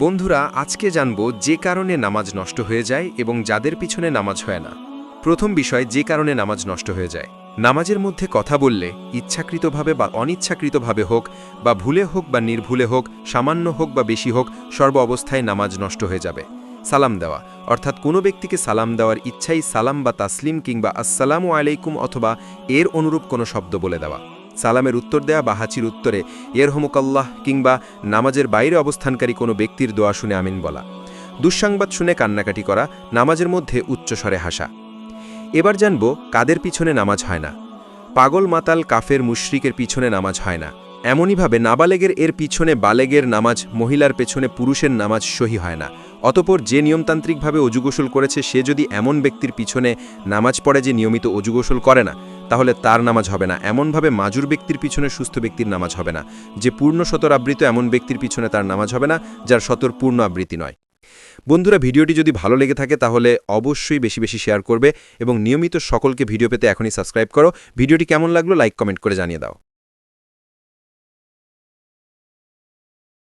বন্ধুরা আজকে জানব যে কারণে নামাজ নষ্ট হয়ে যায় এবং যাদের পিছনে নামাজ হয় না। প্রথম বিষয়, যে কারণে নামাজ নষ্ট হয়ে যায়। নামাজের মধ্যে কথা বললে ইচ্ছাকৃতভাবে বা অনিচ্ছাকৃতভাবে হোক, বা ভুলে হোক বা নির্ভুলে হোক, সামান্য হোক বা বেশি হোক, সর্ব অবস্থায় নামাজ নষ্ট হয়ে যাবে। সালাম দেওয়া, অর্থাৎ কোনো ব্যক্তিকে সালাম দেওয়ার ইচ্ছাই সালাম বা তাসলিম কিংবা আসসালামু আলাইকুম অথবা এর অনুরূপ কোনো শব্দ বলে দেওয়া। সালামের উত্তর দেয়া বা হাঁচির উত্তরে ইরহামুকাল্লাহ কিংবা নামাজের বাইরে অবস্থানকারী কোনো ব্যক্তির দোয়া শুনে আমিন বলা। দুঃসংবাদ শুনে কান্নাকাটি করা, নামাজের মধ্যে উচ্চস্বরে হাসা। এবার জানব কাদের পিছনে নামাজ হয় না। পাগল মাতাল কাফের মুশরিকের পিছনে নামাজ হয় না। এমনইভাবে নাবালেগের এর পিছনে বালেগের নামাজ, মহিলার পেছনে পুরুষের নামাজ সহি হয় না। অতঃপর যে নিয়মতান্ত্রিকভাবে অজুগোসল করেছে সে যদি এমন ব্যক্তির পিছনে নামাজ পড়ে যে নিয়মিত অজুগোসল করে না, তাহলে তার নামাজ হবে না। এমনভাবে মাজুর ব্যক্তির পিছনে সুস্থ ব্যক্তির নামাজ হবে না। যে পূর্ণ সতর আবৃত এমন ব্যক্তির পিছনে তার নামাজ হবে না যার সতর পূর্ণ আবৃত্তি নয়। বন্ধুরা, ভিডিওটি যদি ভালো লেগে থাকে তাহলে অবশ্যই বেশি বেশি শেয়ার করবে এবং নিয়মিত সকলকে ভিডিও পেতে এখনই সাবস্ক্রাইব করো। ভিডিওটি কেমন লাগলো লাইক কমেন্ট করে জানিয়ে দাও।